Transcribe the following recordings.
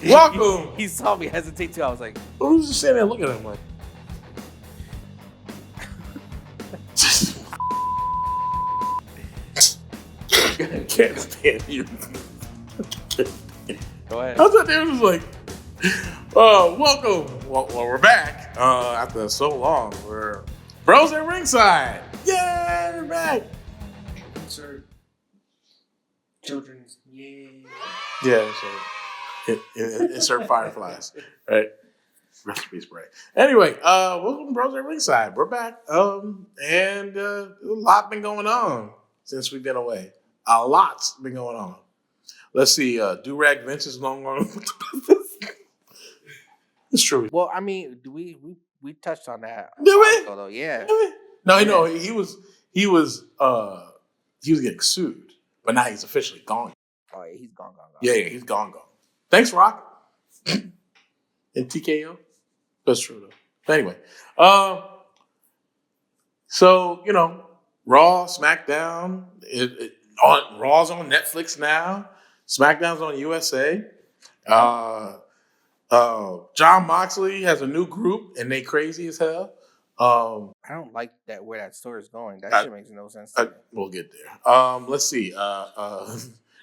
Welcome. He saw me hesitate too. I was like, I was just sitting there looking at him like. Can't stand you. go ahead. I was out there just like, welcome. Well, we're back after so long. We're bros at ringside. Yay, we're back. Insert children's. Yeah. Yeah, so insert fireflies, right? Recipe spray. Anyway, welcome to Bros at Ringside. We're back. And a lot been going on since we've been away. A lot's been going on. Let's see. Durag Vince is long on. It's true. Well, I mean, we touched on that. Did we? Ago, though. Yeah. No, Yeah. no, he was getting sued, but now he's officially gone. Oh, yeah, he's gone. Yeah, he's gone. Thanks, Rock. And TKO. That's true though. But anyway, so Raw, SmackDown. Raw's on Netflix now. SmackDown's on USA. John Moxley has a new group, and they crazy as hell. I don't like that where that story is going. That shit makes no sense. To me. We'll get there. Let's see.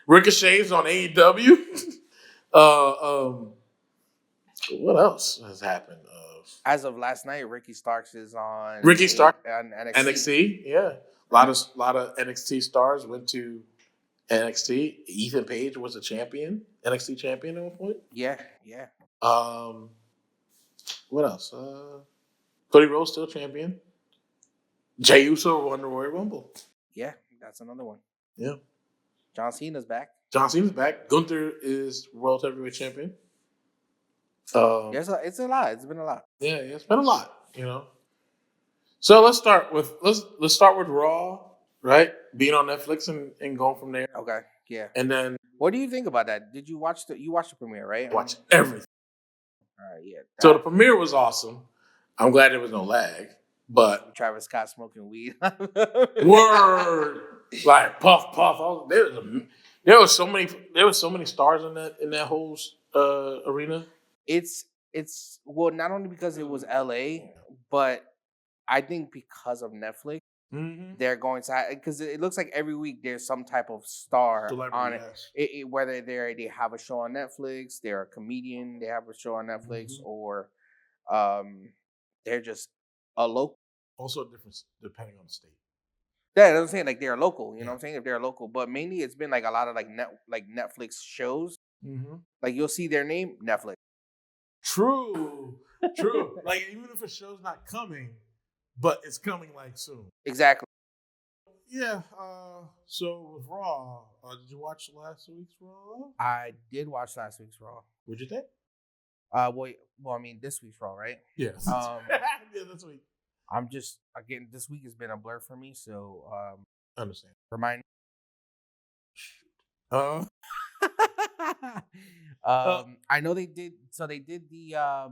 Ricochet's on AEW. What else has happened? As of last night, Ricky Starks is on. Ricky Starks on NXT. NXT. Yeah, a lot of NXT stars went to NXT. Ethan Page was a champion, NXT champion at one point. Yeah. What else? Cody Rhodes still champion. Jey Uso won the Royal Rumble. Yeah, that's another one. Yeah. John Cena's back. John Cena's back. Gunther is World Heavyweight Champion. Yes, it's a lot. It's been a lot. Yeah, it's been a lot, So let's start with Raw, right? Being on Netflix and going from there. Okay, yeah. And then What do you think about that? Did you watch the premiere, right? watch everything. All right, yeah. So the premiere was awesome. I'm glad there was no lag, but Travis Scott smoking weed. word like puff. There was so many stars in that whole arena. It's well, not only because it was LA, but I think because of Netflix, they're going to, because it looks like every week there's some type of star on it. Yes. Whether they have a show on Netflix, they're a comedian, they have a show on Netflix, or they're just a local. Also a difference depending on the state. Yeah, I'm saying like they're local. You know what I'm saying? If they're local, but mainly it's been like a lot of like Netflix shows. Like you'll see their name, Netflix. True. Like even if a show's not coming, but it's coming like soon. Exactly. Yeah. So with Raw, did you watch last week's Raw? I did watch last week's Raw. What'd you think? Well, I mean this week's Raw, right? Yes. Yeah, this week. I'm just again. This week has been a blur for me, so Understand. remind. I know they did. So they did the. I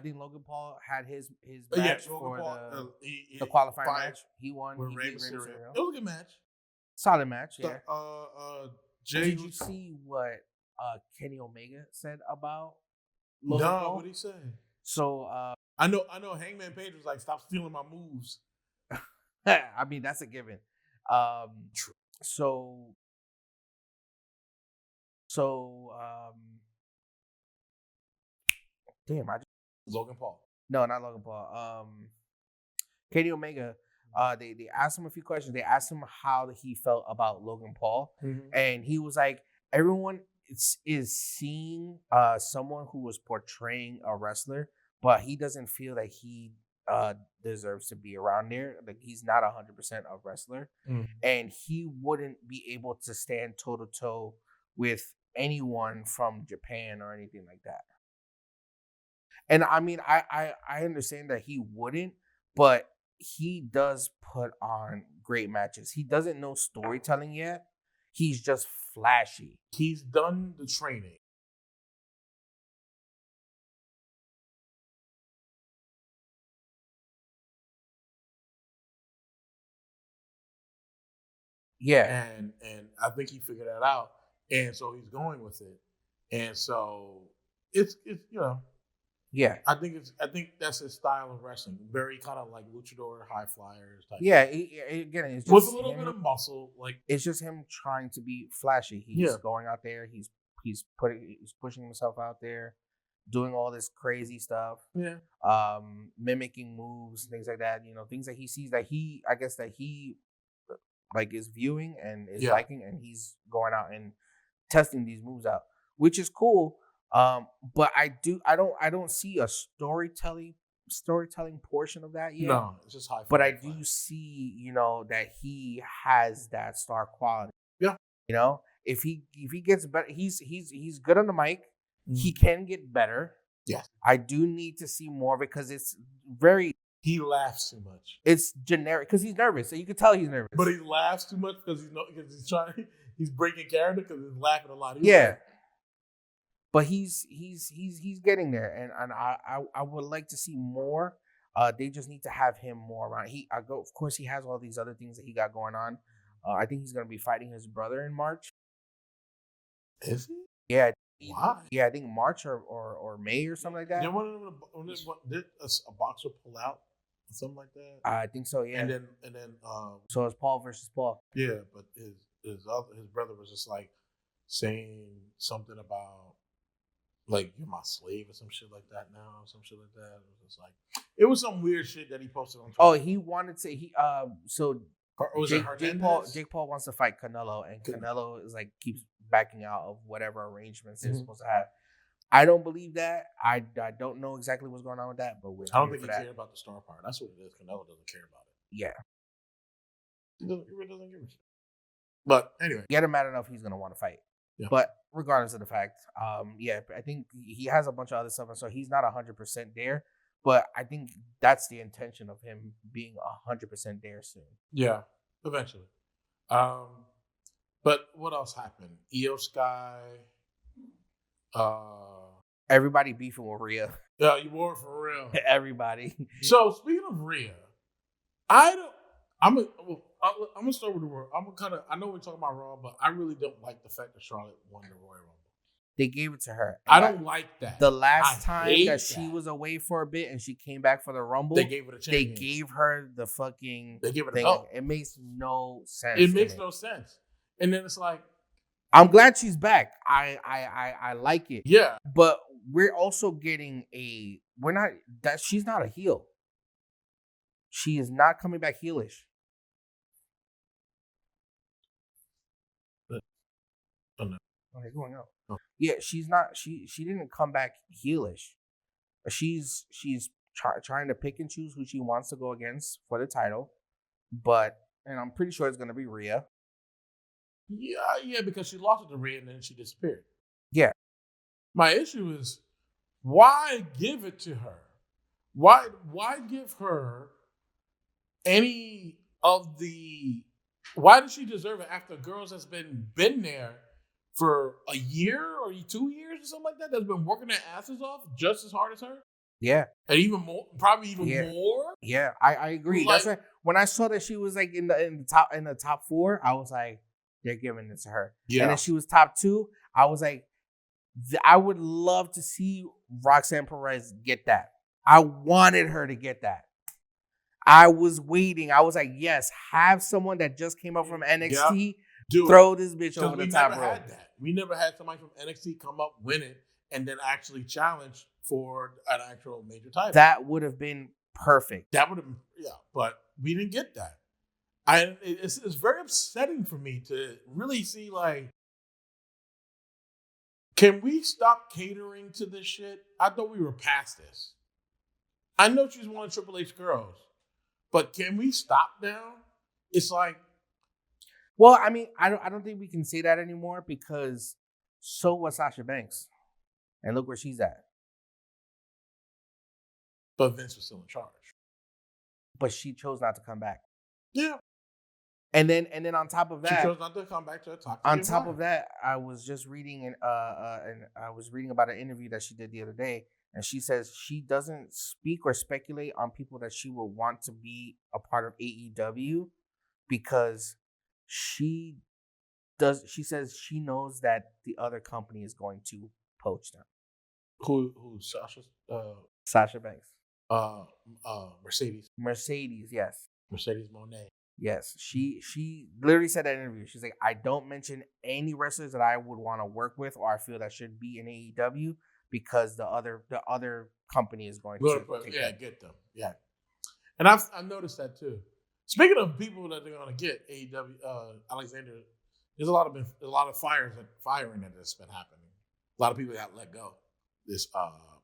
think Logan Paul had his match for the qualifying match. He won. He beat Rey Mysterio. It was a good match. Solid match. Yeah. Jay, did you see what Kenny Omega said about Logan no, Paul? what did he say? So I know. Hangman Page was like, "Stop stealing my moves." I mean, that's a given. True. So damn, Logan Paul. No, not Logan Paul. Kenny Omega. They asked him a few questions. They asked him how he felt about Logan Paul, and he was like, everyone is seeing someone who was portraying a wrestler, but he doesn't feel that he deserves to be around there. Like he's not 100% a wrestler, and he wouldn't be able to stand toe to toe with anyone from Japan or anything like that. And I mean, I understand that he wouldn't, but he does put on great matches. He doesn't know storytelling yet. He's just flashy. He's done the training. Yeah. And I think he figured that out. And so he's going with it. And so it's Yeah. I think that's his style of wrestling. Very kind of like luchador, high flyers type. Yeah. Again, it's With just a little him, bit of muscle, like it's just him trying to be flashy. He's going out there. He's pushing himself out there, doing all this crazy stuff. Yeah. Mimicking moves, things like that. Things that he sees that he like is viewing and is liking, and he's going out and testing these moves out, which is cool. But I don't see a storytelling portion of that yet. No, it's just high. But I do see, that he has that star quality. Yeah. If he gets better, he's good on the mic. Mm-hmm. He can get better. Yes. I do need to see more because it's very. He laughs too much. It's generic because he's nervous, so you can tell he's nervous. But he laughs too much because he's breaking character because he's laughing a lot. But he's getting there, and I would like to see more. They just need to have him more around. Of course, he has all these other things that he got going on. I think he's going to be fighting his brother in March. Is he? Yeah. Why? Yeah, I think March or May or something like that. Did a boxer pull out or something like that? I think so. Yeah. And then. So it's Paul versus Paul. Yeah, but his brother was just like saying something about like you're my slave or some shit like that now, or some shit like that. It was just like it was some weird shit that he posted on Twitter. Oh, he wanted to. Jake Paul wants to fight Canelo, and Canelo is like keeps backing out of whatever arrangements they're supposed to have. I don't believe that. I don't know exactly what's going on with that, but I don't think he cares about the star part. That's what it is. Canelo doesn't care about it. Yeah, he really doesn't give a shit. But anyway, get him mad enough, he's gonna want to fight. Yeah. But regardless of the fact, I think he has a bunch of other stuff, and so he's not 100% there. But I think that's the intention of him being 100% there soon. Yeah, eventually. But what else happened? Io Sky. Everybody beefing with Rhea. Yeah, you wore it for real. Everybody. So speaking of Rhea, I'm gonna start with the Royal. I know we're talking about Raw, but I really don't like the fact that Charlotte won the Royal Rumble. They gave it to her. I don't like that. The last time that she was away for a bit and she came back for the Rumble, they gave her the champion. They gave her the fucking. They gave her the belt. It makes no sense. It makes no sense. And then it's like, I'm glad she's back. I like it. Yeah, but we're also getting she's not a heel. She is not coming back heelish. Okay, going out. Oh. Yeah, she's not. She didn't come back heelish. She's trying to pick and choose who she wants to go against for the title, and I'm pretty sure it's gonna be Rhea. Yeah, because she lost it to Rhea and then she disappeared. Yeah. My issue is why give it to her? Why give her any of the? Why does she deserve it after girls that's been there for a year or 2 years or something like that, that's been working their asses off just as hard as her? Yeah. And even more, probably even more. Yeah, I agree. Like, that's why when I saw that she was like in the top 4, I was like, they're giving it to her. Yeah. And then she was top 2, I was like, I would love to see Roxanne Perez get that. I wanted her to get that. I was waiting. I was like, yes, have someone that just came up from NXT throw this bitch over the top rope. We never had somebody from NXT come up, win it, and then actually challenge for an actual major title. That would have been perfect. That would have been, but we didn't get that. It's very upsetting for me to really see, like, can we stop catering to this shit? I thought we were past this. I know she's one of Triple H girls, but can we stop now? It's like, well, I mean, I don't think we can say that anymore because so was Sasha Banks, and look where she's at. But Vince was still in charge. But she chose not to come back. Yeah. And then on top of that, she chose not to come back to the top. On top of that, I was just reading and I was reading about an interview that she did the other day, and she says she doesn't speak or speculate on people that she will want to be a part of AEW because she She says she knows that the other company is going to poach them. Who Sasha Banks. Mercedes. Mercedes, yes. Mercedes Moné. Yes. She literally said that in an interview. She's like, I don't mention any wrestlers that I would want to work with or I feel that should be in AEW because the other company is going to get them. Yeah. And I've noticed that too. Speaking of people that they're going to get, AEW, Alexander, there's a lot of firing that has been happening. A lot of people got let go this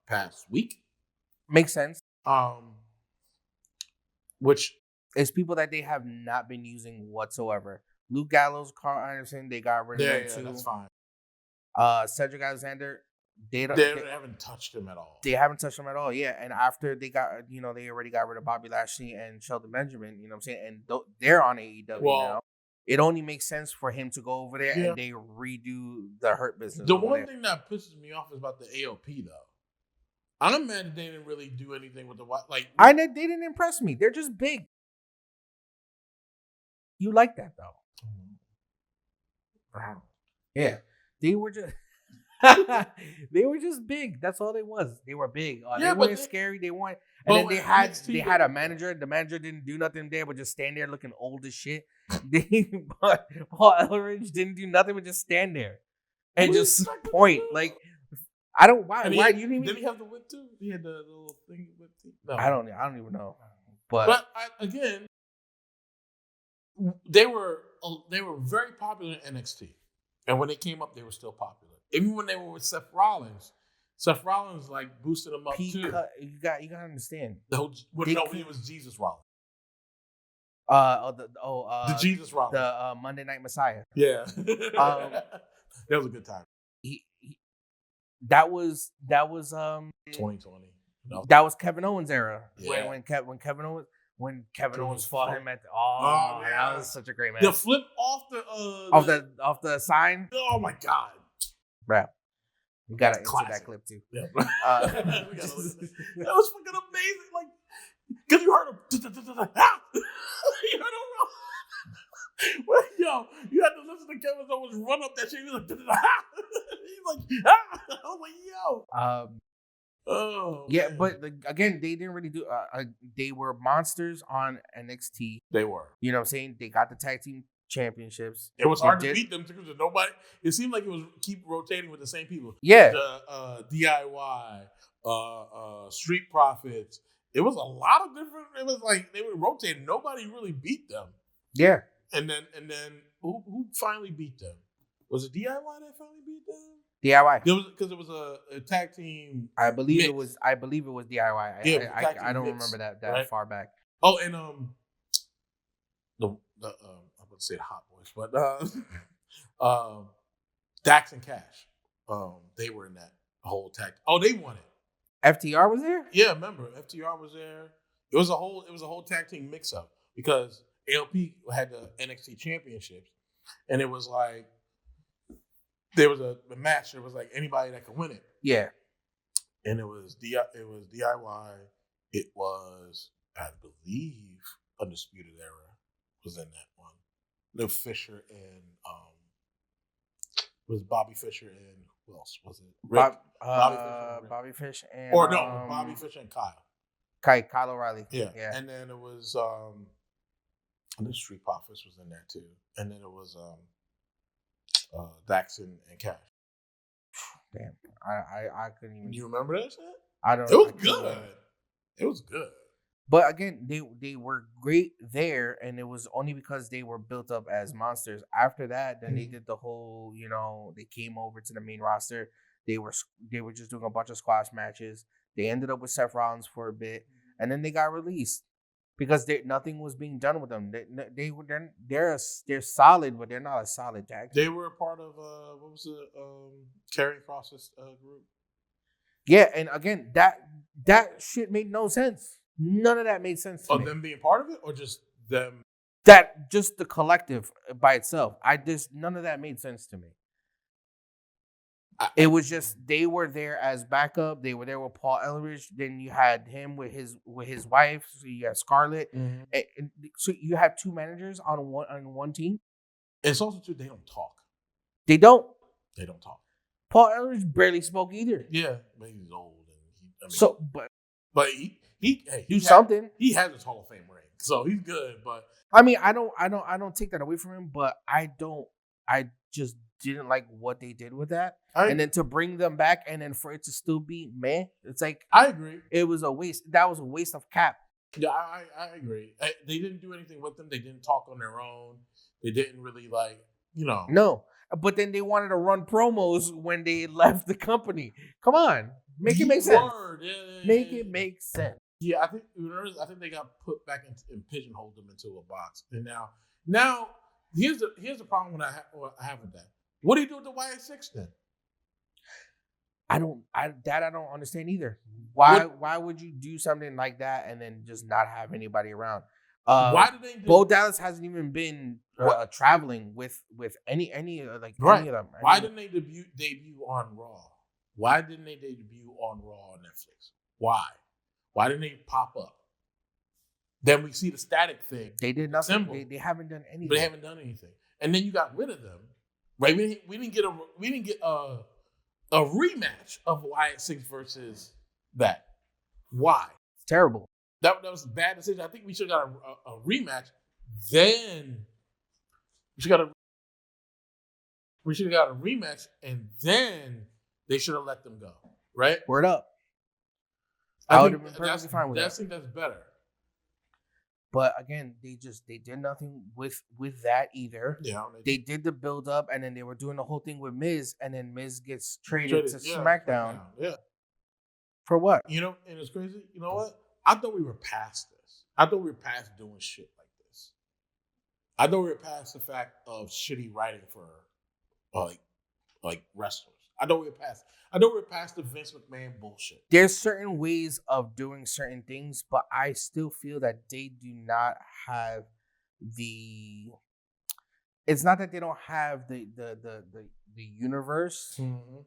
past week. Makes sense. Which is people that they have not been using whatsoever. Luke Gallows, Carl Anderson, they got rid of them too. That's fine. Cedric Alexander, they haven't touched him at all. They haven't touched him at all. Yeah, and after they got, they already got rid of Bobby Lashley and Shelton Benjamin. You know what I'm saying? And they're on AEW now. It only makes sense for him to go over there and they redo the Hurt Business. The one thing that pisses me off is about the AOP though. I'm mad that they didn't really do anything with the they didn't impress me. They're just big. You like that though? Wow. Yeah, they were just big. That's all they was. They were big. They weren't scary. They weren't. And then they had a manager. The manager didn't do nothing there, but just stand there looking old as shit. Paul Elridge didn't do nothing but just stand there and just point. Like I don't. Why? Did he have the whip too? He had the little thing whip too. No, I don't even know. But again, they were very popular in NXT, and when they came up, they were still popular. Even when they were with Seth Rollins like boosted them up too. You got to understand. It was Jesus Rollins. The Jesus Rollins, the Monday Night Messiah. Yeah, that was a good time. That was 2020. No. That was Kevin Owens' era. Yeah. When Kevin Owens fought him at that was such a great match. The flip off the sign. Oh my god, bro! We gotta insert that clip too. Yeah. That was fucking amazing. Like, cause you heard him. You heard him. Well, yo, you had to listen to Kevin Owens run up that shit. He was like, he's like, I was like, yo. Oh yeah, man. But again, they didn't really do. They were monsters on NXT. They were. You know what I'm saying? They got the tag team championships. It was hard to beat them because nobody. It seemed like it was keep rotating with the same people. Yeah. The DIY, Street Profits. It was a lot of different. It was like they were rotating. Nobody really beat them. Yeah. And then who finally beat them? Was it DIY that finally beat them? DIY. Because it was a tag team. I believe it was DIY. Yeah, I don't remember that right? far back. Oh, and I wouldn't say the Hot Boys, but Dax and Cash. They were in that whole tag. Oh, they won it. FTR was there? Yeah, remember FTR was there. It was a whole tag team mix up because ALP had the NXT championships, and it was like there was a match. It was like anybody that could win it. Yeah, and it was DIY. It was, I believe, Undisputed Era was in that one. No Fisher and was Bobby Fisher and who else was it? Bobby Fish and Bobby Fisher and Kyle. Kyle O'Reilly. Yeah, and then it was the Street Profits was in there too, and then it was Dax and Cash. Damn, I couldn't even. You remember that shit? I don't. It was good. It was good. But again, they were great there, and it was only because they were built up as monsters. After that, then they did the whole, they came over to the main roster. They were just doing a bunch of squash matches. They ended up with Seth Rollins for a bit, and then they got released because nothing was being done with them. They're solid, but they're not a solid tag team. They were a part of what was it? Karrion Kross's group. Yeah, and again, that shit made no sense. None of that made sense to me. Them being part of it, or just them? That just the collective by itself. None of that made sense to me. It was just they were there as backup. They were there with Paul Elridge. Then you had him with his wife. So you had Scarlett. Mm-hmm. And so you have two managers on one team. It's also true they don't talk. They don't. They don't talk. Paul Ellers barely spoke either. Yeah, but he's old. And But he do something. He has his Hall of Fame ring, so he's good. But I mean, I don't take that away from him, but I just didn't like what they did with that. And then to bring them back and then for it to still be meh, it's like I agree. It was a waste. That was a waste of cap. Yeah, I agree. They didn't do anything with them. They didn't talk on their own. They didn't really No. But then they wanted to run promos when they left the company. Come on. Make it make sense. Make it make sense. Yeah, I think they got put back and pigeonholed them into a box. And now here's the problem I have with that. What do you do with the YX6 then? I don't understand either. Why would you do something like that and then just not have anybody around? Why did they do? Bo Dallas hasn't even been traveling with any of them. Why didn't they debut on Raw? Why didn't they debut on Raw on Netflix? Why? Why didn't they pop up? Then we see the static thing. They did nothing. They haven't done anything. They haven't done anything. And then you got rid of them. Right? We didn't get a rematch of YX6 versus that. Why? It's terrible. That was a bad decision. I think we should have got a rematch. Then we should have got a rematch, and then they should have let them go. Right? Word up. I would have been perfectly fine with that. I think that's better. But again, they did nothing with that either. Yeah, they did the build up, and then they were doing the whole thing with Miz, and then Miz gets traded to SmackDown. Yeah. For what? And it's crazy. You know what? I thought we were past this. I thought we were past doing shit like this. I thought we were past the fact of shitty writing for like wrestlers. I thought we were past the Vince McMahon bullshit. There's certain ways of doing certain things, but I still feel that they do not have the. It's not that they don't have the universe. Mm-hmm.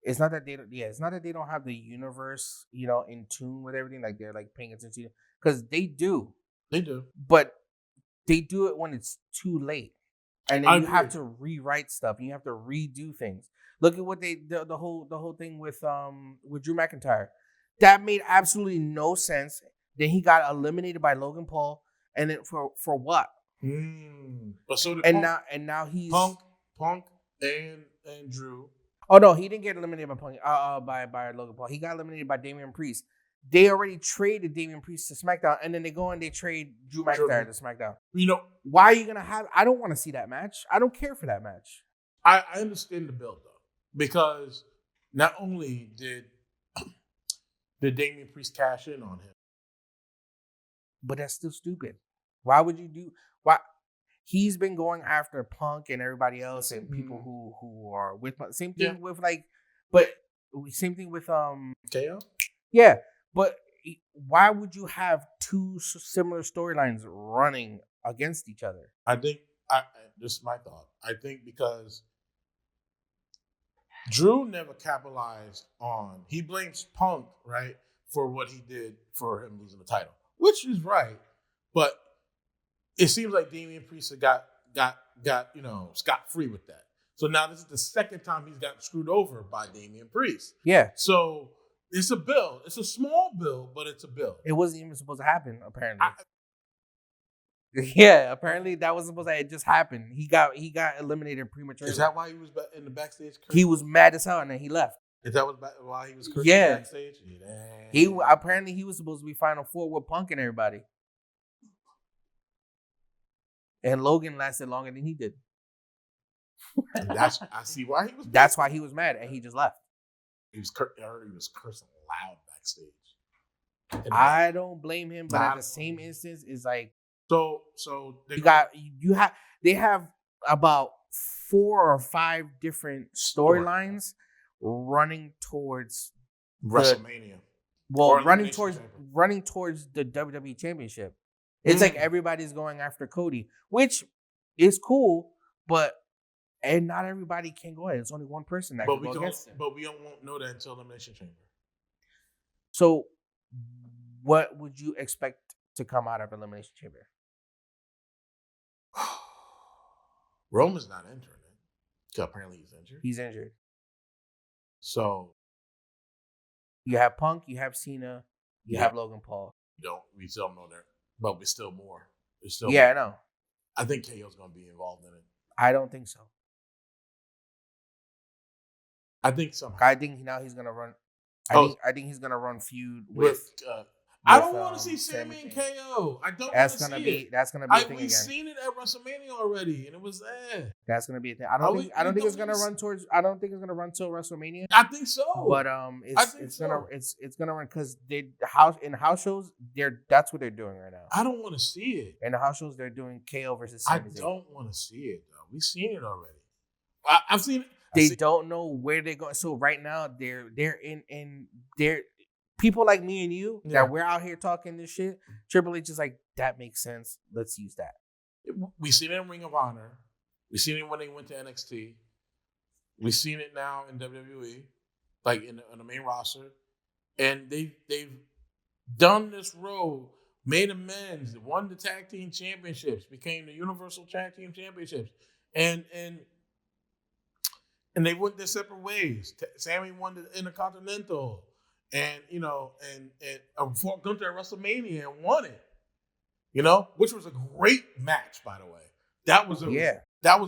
It's not that they don't. Yeah, it's not that they don't have the universe, in tune with everything. Like they're like paying attention because they do. They do, but they do it when it's too late, and then you have to rewrite stuff. And you have to redo things. Look at what the whole thing with Drew McIntyre. That made absolutely no sense. Then he got eliminated by Logan Paul, and then for what? But so did and Punk. now he's Punk and Drew. Oh no, he didn't get eliminated by Punk by Logan Paul. He got eliminated by Damian Priest. They already traded Damian Priest to SmackDown, and then they go and they trade Drew McIntyre to SmackDown. Why are you gonna have? I don't want to see that match. I don't care for that match. I understand the build though, because not only did Damian Priest cash in on him, but that's still stupid. Why would you do? Why? He's been going after Punk and everybody else and people who are with same thing with same thing with KO. Yeah, but why would you have two similar storylines running against each other? I think this is my thought. I think because Drew never capitalized on. He blames Punk, right, for what he did for him losing the title, which is right, but it seems like Damian Priest got scot-free with that. So now this is the second time he's gotten screwed over by Damian Priest. Yeah. So it's a bill. It's a small bill, but it's a bill. It wasn't even supposed to happen, apparently. Yeah, apparently that wasn't supposed to. It just happened. He got eliminated prematurely. Is that why he was in the backstage? Cursing? He was mad as hell, and then he left. Is that why he was cursing backstage? Yeah. Apparently he was supposed to be Final Four with Punk and everybody. And Logan lasted longer than he did. I see why he was. That's why he was mad, and he just left. I heard he was cursing loud backstage. I don't blame him, but at the same instance, it's like they have about 4 or 5 different storylines running towards WrestleMania. Running towards the WWE Championship. It's like everybody's going after Cody, which is cool, and not everybody can go ahead. It's only one person that can go against him. But we won't know that until Elimination Chamber. So, what would you expect to come out of Elimination Chamber? Roman's not entering it. So apparently he's injured. He's injured. So you have Punk, you have Cena, you have Logan Paul. We still don't know there, but we still more. There's still I know. I think KO's going to be involved in it. I don't think so. I think so. I think now he's gonna run. I think he's gonna run feud with. I don't want to see Sammy and KO. I don't want to see it. That's gonna be a thing we've again. seen it at WrestleMania already, and it was That's gonna be a thing. I don't think it's gonna run towards. I don't think it's gonna run till WrestleMania. I think so. But it's gonna run because house shows that's what they're doing right now. I don't want to see it. In the house shows they're doing KO versus Sami Zayn. I don't want to see it though. We've seen it already. I've seen it. They don't know where they're going. So right now they're in people like me and you that we're out here talking this shit. Triple H is like, that makes sense. Let's use that. We seen it in Ring of Honor. We seen it when they went to NXT. We've seen it now in WWE, like in the main roster, and they've done this road, made amends, won the tag team championships, became the Universal Tag Team Championships, and they went their separate ways. Sammy won the Intercontinental, and fought Gunther at WrestleMania and won it. Which was a great match, by the way. That was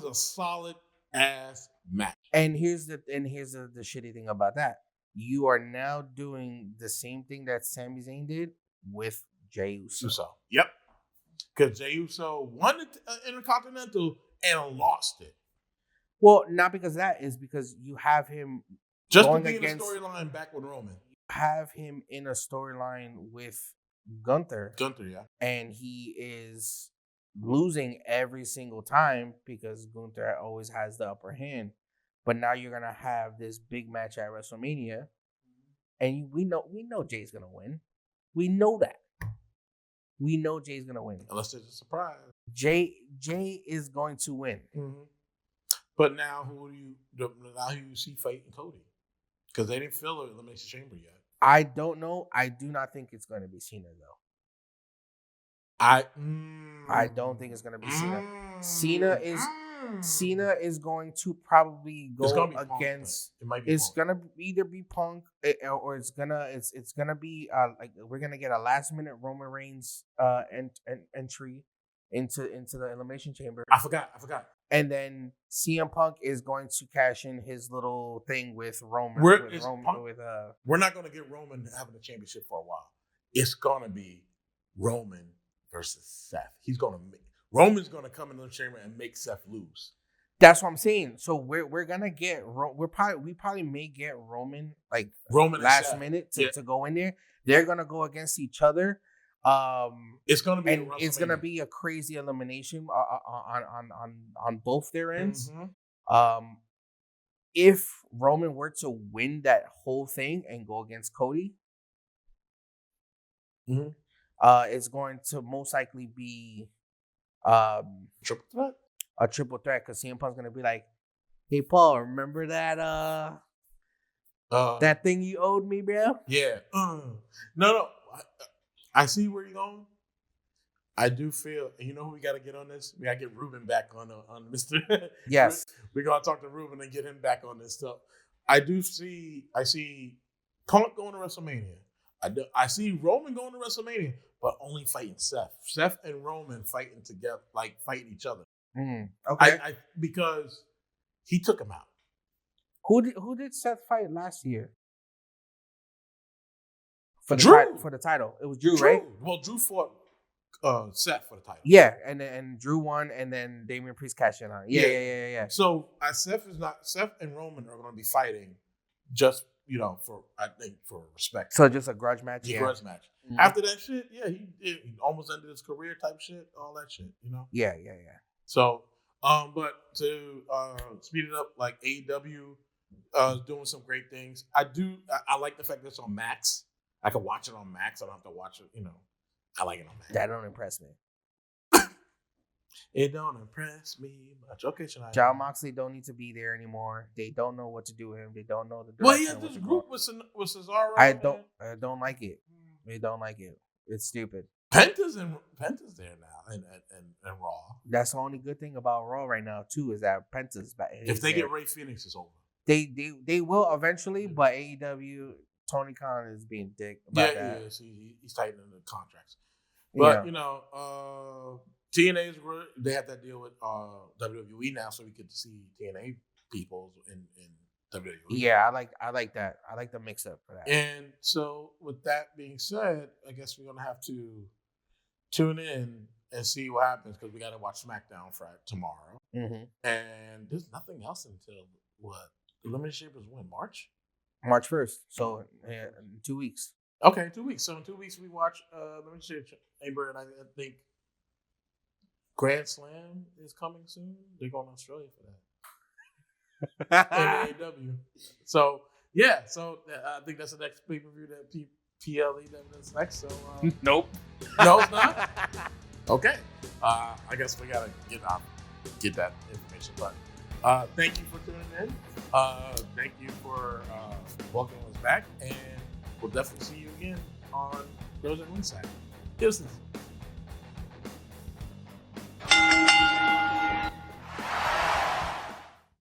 a solid ass match. And here's the shitty thing about that. You are now doing the same thing that Sami Zayn did with Jey Uso. Yep. Because Jey Uso won the Intercontinental and lost it. Well, not because of that. Is because you have him just going against a storyline back with Roman. Have him in a storyline with Gunther. Yeah. And he is losing every single time because Gunther always has the upper hand. But now you're gonna have this big match at WrestleMania, and we know Jay's gonna win. We know that. We know Jay's gonna win. Unless there's a surprise. Jay is going to win. Mm-hmm. But now who you see fighting Cody? Because they didn't fill the Elimination Chamber yet. I don't know. I do not think it's going to be Cena though. I don't think it's going to be Cena. Cena is going to probably go against. It's gonna either be Punk or it's gonna be like we're gonna get a last minute Roman Reigns entry into the Elimination Chamber. I forgot. And then CM Punk is going to cash in his little thing with Roman. We're not going to get Roman having the championship for a while. It's going to be Roman versus Seth. Roman's going to come into the chamber and make Seth lose. That's what I'm saying. So we're gonna get we probably may get Roman last minute to go in there. They're gonna go against each other. It's gonna be a crazy elimination on both their ends. Mm-hmm. If Roman were to win that whole thing and go against Cody, mm-hmm. It's going to most likely be triple threat. A triple threat because CM Punk's gonna be like, "Hey Paul, remember that that thing you owed me, bro?" Yeah. No. I see where you're going. I do feel, and you know who we got to get on this? We got to get Ruben back on Mr. Yes. We're going to talk to Ruben and get him back on this stuff. I see Punk going to WrestleMania. I see Roman going to WrestleMania, but only fighting Seth. Seth and Roman fighting together, like fighting each other. Okay. Because he took him out. Who did Seth fight last year? For the title. It was Drew, right? Well, Drew fought Seth for the title. Yeah, and Drew won, and then Damian Priest cashed in on it. Yeah. So Seth and Roman are going to be fighting just for respect. So just a grudge match. Grudge match. Mm-hmm. After that shit, he almost ended his career type shit, all that shit. Yeah. So, but to speed it up, like AEW is doing some great things. I like the fact that it's on Max. I can watch it on Max. I don't have to watch it, I like it on Max. That don't impress me. It don't impress me much. Okay, Shania. Jon Moxley don't need to be there anymore. They don't know what to do with him. They don't know the direction. Well, he has this group with Cesaro. I don't like it. They don't like it. It's stupid. Penta's there now and Raw. That's the only good thing about Raw right now too, is that Penta's back. If they get Ray Phoenix, it's over. They will eventually, but AEW, Tony Khan is being dick about that. He is. He's tightening the contracts. But TNA is good. They have that deal with WWE now, so we get to see TNA people in WWE. Yeah, I like that. I like the mix up for that. And so, with that being said, I guess we're gonna have to tune in and see what happens, because we got to watch SmackDown Friday tomorrow. Mm-hmm. And there's nothing else until what? Elimination Chamber is when? March 1st. So in 2 weeks. Okay, 2 weeks. So in 2 weeks we watch Elimination Chamber, and I think Grand Slam is coming soon. They're going to Australia for that. And AEW. So yeah, I think that's the next pay-per-view that PLE is next. So nope. No, it's not. Okay. I guess we gotta get that information. But thank you for tuning in. Thank you for welcoming us back, and we'll definitely see you again on Ringside. Deuces.